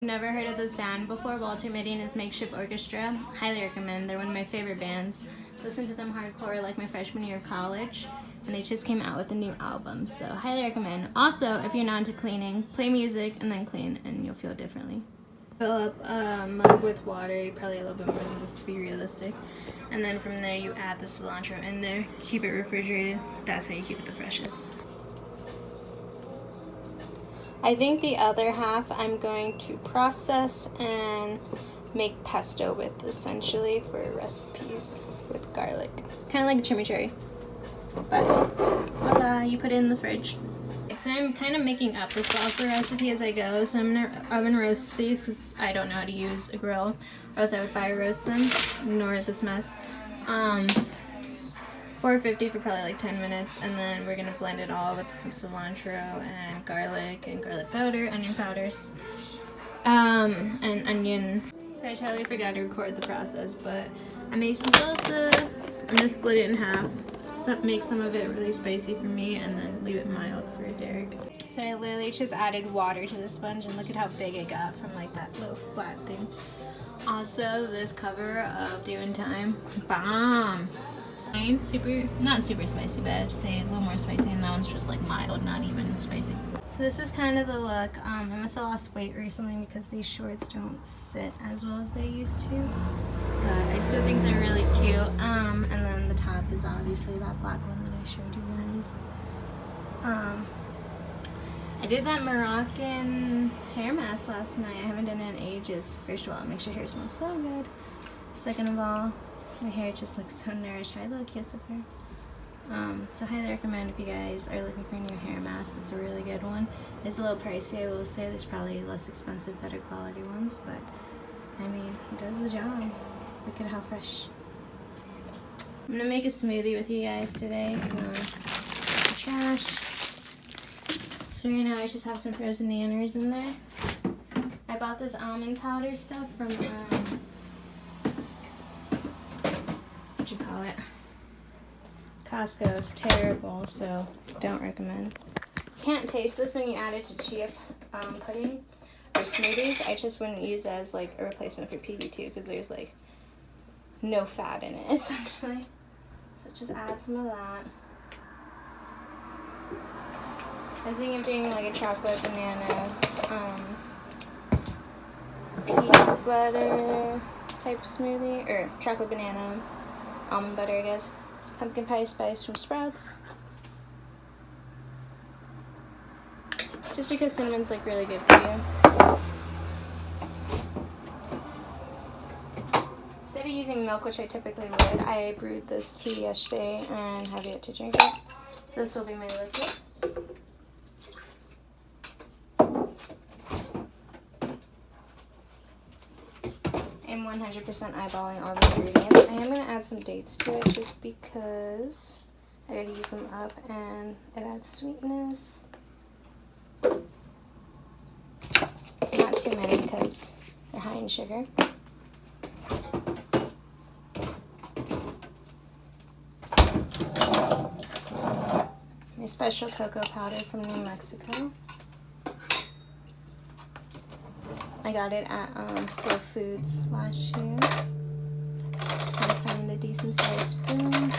Never heard of this band before, Walter Mitty and his Makeshift Orchestra. Highly recommend. They're one of my favorite bands. Listened to them hardcore like my freshman year of college, and they just came out with a new album, so highly recommend. Also, if you're not into cleaning, play music and then clean, and you'll feel differently. Fill up a mug with water, probably a little bit more than this to be realistic, and then from there you add the cilantro in there. Keep it refrigerated. That's how you keep it the freshest. I think the other half I'm going to process and make pesto with, essentially, for recipes with garlic. Kind of like a chimichurri. But voila, you put it in the fridge. So I'm kind of making up the salsa recipe as I go. So I'm going to oven roast these because I don't know how to use a grill, or else I would fire roast them. Ignore this mess. 450 for probably like 10 minutes, and then we're gonna blend it all with some cilantro and garlic powder, onion powders, and onion. So I totally forgot to record the process, but I made some salsa. I'm gonna split it in half, make some of it really spicy for me, and then leave it mild for Derek. So I literally just added water to the sponge, and look at how big it got from like that little flat thing. Also, this cover of Doing Time, bomb. Not super spicy, but I'd say a little more spicy, and that one's just like mild, not even spicy. So this is kind of the look. I must have lost weight recently because these shorts don't sit as well as they used to, but I still think they're really cute. And then the top is obviously that black one that I showed you guys. I did that Moroccan hair mask last night. I haven't done it in ages. First of all, it makes your hair smell so good. Second of all, my hair just looks so nourished. I look kiss of hair. So highly recommend if you guys are looking for a new hair mask. It's a really good one. It's a little pricey, I will say. There's probably less expensive, better quality ones, but I mean, it does the job. Look at how fresh. I'm gonna make a smoothie with you guys today. Trash. So right now I just have some frozen nanners in there. I bought this almond powder stuff from Costco. It's terrible, so don't recommend. Can't taste this when you add it to chia pudding or smoothies. I just wouldn't use it as like a replacement for PB2 because there's like no fat in it essentially. So just add some of that. I was thinking of doing like a chocolate banana peanut butter type smoothie, or chocolate banana almond butter, I guess. Pumpkin pie spice from Sprouts. Just because cinnamon's like really good for you. Instead of using milk, which I typically would, I brewed this tea yesterday and have yet to drink it. So this will be my liquid. I'm 100% eyeballing all the ingredients. I am going to add some dates to it just because I gotta use them up and it adds sweetness. Not too many because they're high in sugar. My special cocoa powder from New Mexico. I got it at Slow Foods last year. Just gonna find a decent sized spoon.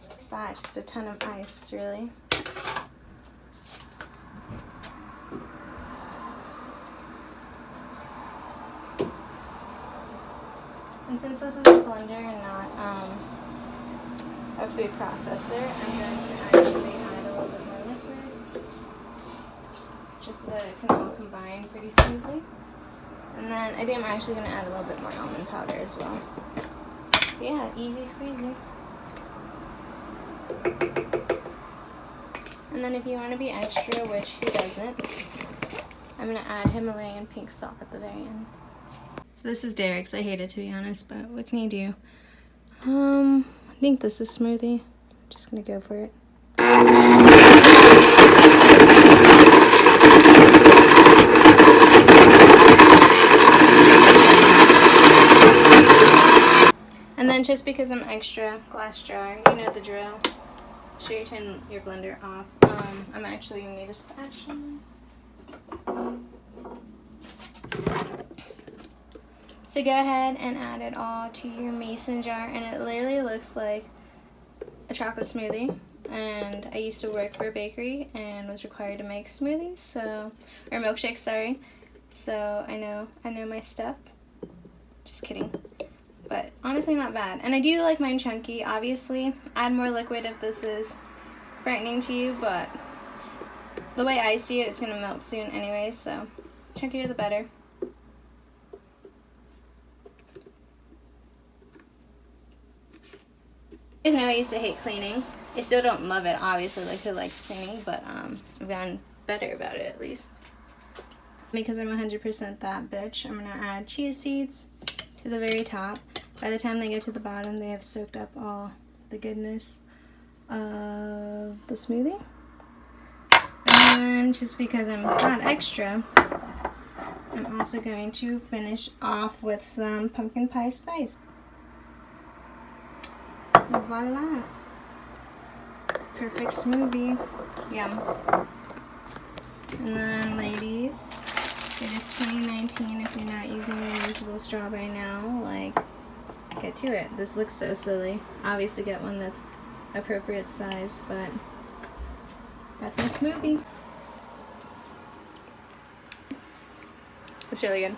What's that? Just a ton of ice, really. And since this is a blender and not a food processor, I'm going to actually add a little bit more liquid just so that it can all combine pretty smoothly. And then I think I'm actually going to add a little bit more almond powder as well. But yeah, easy squeezy. And then if you want to be extra, which who doesn't, I'm going to add Himalayan pink salt at the very end. So this is Derek's. I hate it, to be honest, but what can you do? I think this is smoothie. Just gonna go for it. And then just because I'm extra, glass jar, you know the drill. Sure you turn your blender off. I'm actually gonna need a spatula. So go ahead and add it all to your mason jar, and it literally looks like a chocolate smoothie. And I used to work for a bakery and was required to make smoothies, so, or milkshakes, sorry. So I know my stuff. Just kidding. But honestly not bad. And I do like mine chunky. Obviously, add more liquid if this is frightening to you, but the way I see it, it's gonna melt soon anyway, so chunkier the better. You guys know I used to hate cleaning. I still don't love it, obviously, like who likes cleaning, but I've gotten better about it at least. Because I'm 100% that bitch, I'm gonna add chia seeds to the very top. By the time they get to the bottom, they have soaked up all the goodness of the smoothie. And just because I'm that extra, I'm also going to finish off with some pumpkin pie spice. Voila! Perfect smoothie. Yum. And then, ladies, it is 2019. If you're not using a reusable straw by now, like, get to it. This looks so silly. Obviously get one that's appropriate size, but that's my smoothie. It's really good.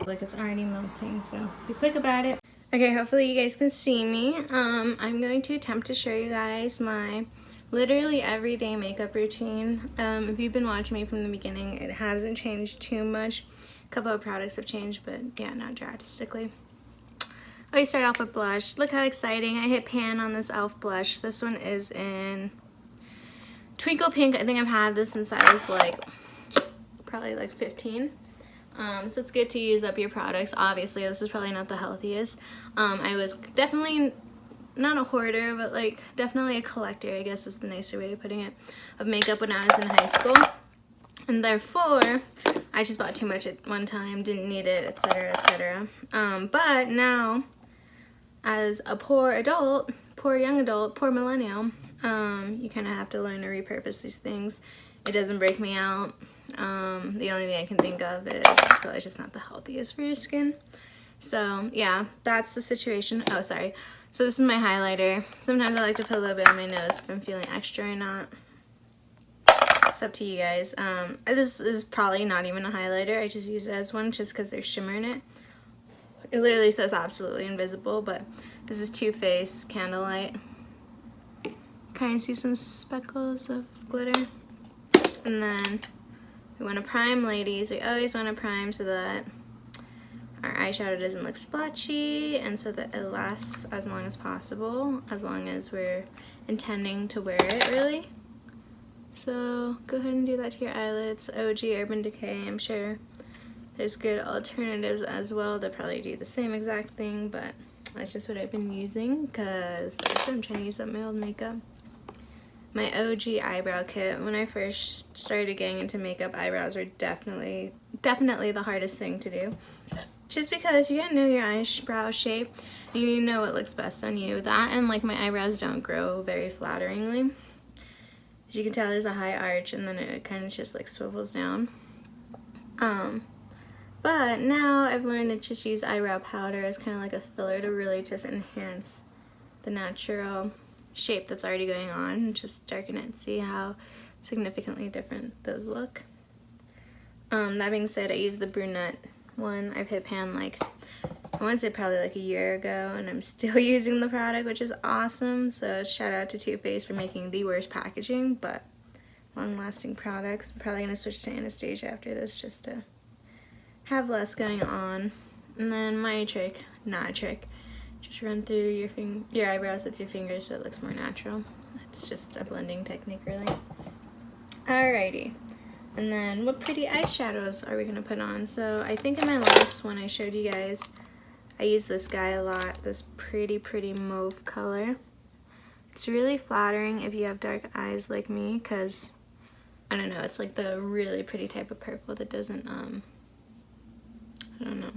Like it's already melting, so be quick about it. Okay, hopefully you guys can see me. I'm going to attempt to show you guys my literally everyday makeup routine. If you've been watching me from the beginning, it hasn't changed too much. A couple of products have changed, but yeah, not drastically. I start off with blush. Look how exciting. I hit pan on this e.l.f. blush. This one is in Twinkle Pink. I think I've had this since I was like, probably like 15. So it's good to use up your products. Obviously, this is probably not the healthiest. I was definitely not a hoarder, but like definitely a collector, I guess is the nicer way of putting it, of makeup when I was in high school. And therefore, I just bought too much at one time, didn't need it, etc., etc. But now, as a poor adult, poor young adult, poor millennial, you kind of have to learn to repurpose these things. It doesn't break me out. The only thing I can think of is it's probably just not the healthiest for your skin. So yeah, that's the situation. Oh, sorry. So this is my highlighter. Sometimes I like to put a little bit on my nose if I'm feeling extra or not. It's up to you guys. This is probably not even a highlighter. I just use it as one just because there's shimmer in it. It literally says absolutely invisible, but this is Too Faced Candlelight. Kind of see some speckles of glitter. And then we want to prime, ladies. We always want to prime so that our eyeshadow doesn't look splotchy and so that it lasts as long as possible, as long as we're intending to wear it, really. So go ahead and do that to your eyelids. OG Urban Decay, I'm sure there's good alternatives as well that probably do the same exact thing, but that's just what I've been using because I'm trying to use up my old makeup. My OG eyebrow kit. When I first started getting into makeup, eyebrows were definitely the hardest thing to do. Just because you gotta know your eyebrow shape, and you need to know what looks best on you. That and like my eyebrows don't grow very flatteringly. As you can tell, there's a high arch and then it kind of just like swivels down. But now I've learned to just use eyebrow powder as kind of like a filler to really just enhance the natural shape that's already going on and just darken it and see how significantly different those look. That being said, I use the brunette one. I've hit pan like, I want to say probably like a year ago, and I'm still using the product, which is awesome. So shout out to Too Faced for making the worst packaging, but long-lasting products. I'm probably going to switch to Anastasia after this just to have less going on. And then my trick, not a trick, just run through your eyebrows with your fingers so it looks more natural. It's just a blending technique, really. Alrighty. And then what pretty eyeshadows are we going to put on? So I think in my last one I showed you guys, I use this guy a lot, this pretty mauve color. It's really flattering if you have dark eyes like me because, I don't know, it's like the really pretty type of purple that doesn't, I don't know,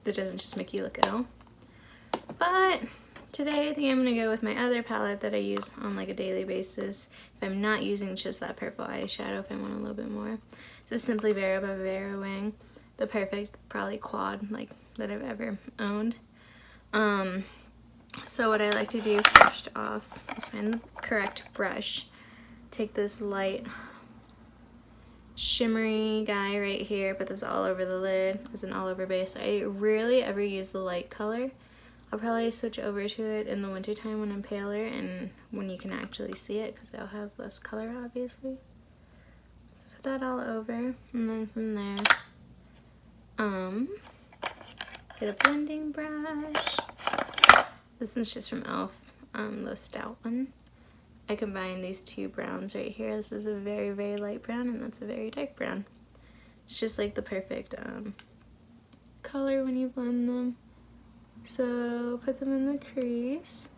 that doesn't just make you look ill. But today I think I'm gonna go with my other palette that I use on like a daily basis. If I'm not using just that purple eyeshadow, if I want a little bit more. This is Simply Vera by Vera Wang. The perfect, probably quad like that I've ever owned. So what I like to do first off is find the correct brush. Take this light shimmery guy right here, put this all over the lid as an all over base. I rarely ever use the light color. I'll probably switch over to it in the wintertime when I'm paler and when you can actually see it because I'll have less color obviously. So put that all over, and then from there get a blending brush. This one's just from e.l.f., the stout one. I combine these two browns right here. This is a very, very light brown, and that's a very dark brown. It's just like the perfect color when you blend them. So put them in the crease.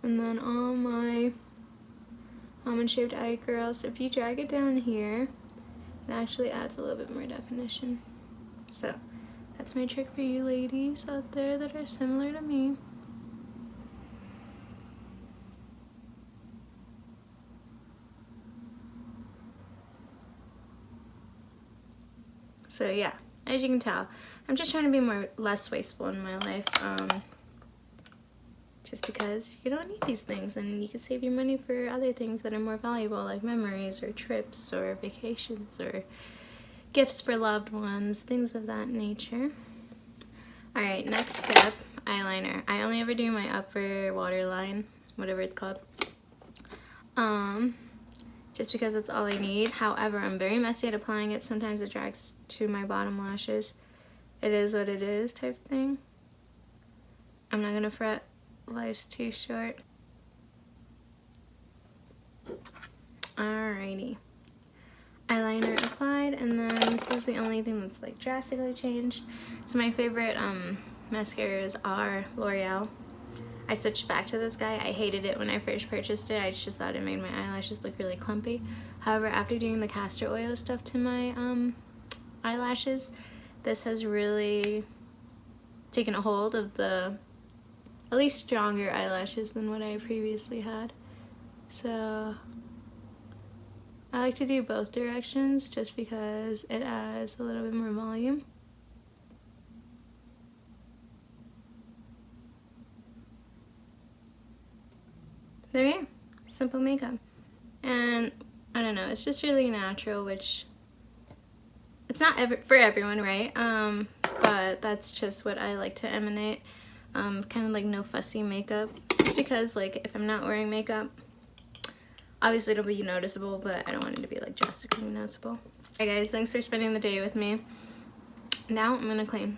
And then on my almond-shaped eye curls, if you drag it down here, it actually adds a little bit more definition. So that's my trick for you ladies out there that are similar to me. So yeah, as you can tell, I'm just trying to be less wasteful in my life. Just because you don't need these things and you can save your money for other things that are more valuable, like memories or trips or vacations or gifts for loved ones, things of that nature. Alright, next step, eyeliner. I only ever do my upper waterline, whatever it's called. Just because that's all I need. However, I'm very messy at applying it. Sometimes it drags to my bottom lashes. It is what it is type thing. I'm not gonna fret. Life's too short. Alrighty. Eyeliner applied, and then this is the only thing that's like drastically changed. So my favorite mascaras are L'Oreal. I switched back to this guy. I hated it when I first purchased it. I just thought it made my eyelashes look really clumpy. However, after doing the castor oil stuff to my eyelashes, this has really taken a hold of the at least stronger eyelashes than what I previously had. So I like to do both directions just because it adds a little bit more volume. There we are. Simple makeup. And I don't know, it's just really natural, which it's not for everyone, right? But that's just what I like to emanate. Kind of like no fussy makeup. It's because like if I'm not wearing makeup, obviously it'll be noticeable, but I don't want it to be like drastically noticeable. Alright guys, thanks for spending the day with me. Now I'm gonna clean.